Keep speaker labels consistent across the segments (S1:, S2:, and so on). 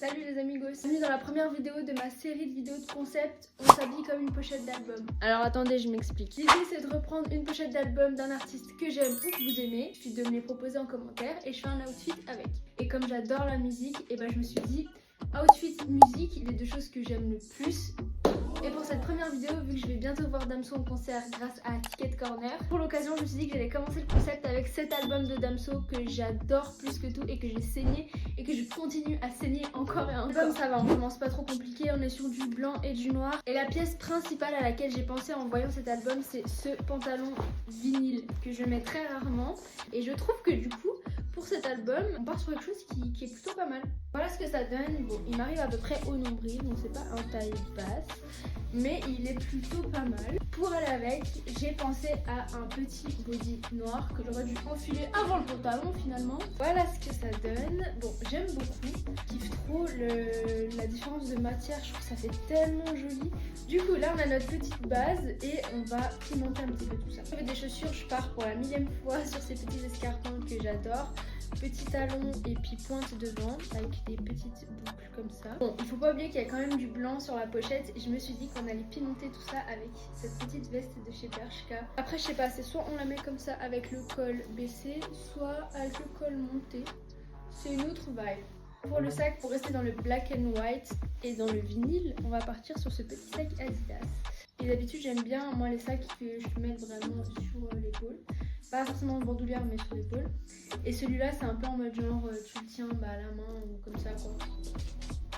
S1: Salut les amigos, bienvenue dans la première vidéo de ma série de vidéos de concept On s'habille comme une pochette d'album. Alors attendez, je m'explique. L'idée c'est de reprendre une pochette d'album d'un artiste que j'aime ou que vous aimez, puis de me les proposer en commentaire et je fais un outfit avec. Et comme j'adore la musique, et je me suis dit outfit, musique, les deux choses que j'aime le plus. Et pour cette première vidéo, vu que je vais bientôt voir Damso en concert grâce à Ticket Corner, pour l'occasion je me suis dit que j'allais commencer le concept avec cet album de Damso que j'adore plus que tout et que j'ai saigné et que je continue à saigner encore et encore. Comme ça va, on commence pas trop compliqué, on est sur du blanc et du noir. Et la pièce principale à laquelle j'ai pensé en voyant cet album, c'est ce pantalon vinyle que je mets très rarement. Et je trouve que du coup, pour cet album, on part sur quelque chose qui est plutôt pas mal. Voilà ce que ça donne. Bon, il m'arrive à peu près au nombril, donc c'est pas un taille basse, mais il est plutôt pas mal. Pour aller avec, j'ai pensé à un petit body noir que j'aurais dû enfiler avant le pantalon finalement. Voilà ce que ça donne. Bon, j'aime beaucoup, je kiffe trop la différence de matière, je trouve que ça fait tellement joli. Du coup là on a notre petite base et on va pimenter un petit peu tout ça. Avec des chaussures, je pars pour la millième fois sur ces petits escarpins que j'adore. Petit talon et puis pointe devant avec des petites boucles comme ça. Bon, il faut pas oublier qu'il y a quand même du blanc sur la pochette et je me suis dit qu'on allait pimenter tout ça avec cette petite veste de chez Bershka. Après je sais pas, c'est soit on la met comme ça avec le col baissé, soit avec le col monté. C'est une autre vibe. Pour le sac, pour rester dans le black and white et dans le vinyle, on va partir sur ce petit sac Adidas. Et d'habitude j'aime bien moi les sacs que je peux mettre vraiment sur l'épaule. Pas forcément en bandoulière mais sur l'épaule. Et celui-là c'est un peu en mode genre tu le tiens à la main ou comme ça quoi.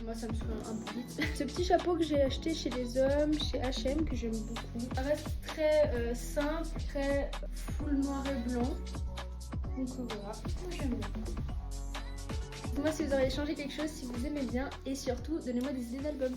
S1: Moi ça me saoule un peu vite. Ce petit chapeau que j'ai acheté chez les hommes, chez H&M, que j'aime beaucoup. Ça reste très simple, très full noir et blanc. Donc voilà, moi j'aime bien. Dites-moi si vous auriez changé quelque chose, si vous aimez bien et surtout donnez-moi des idées d'albums.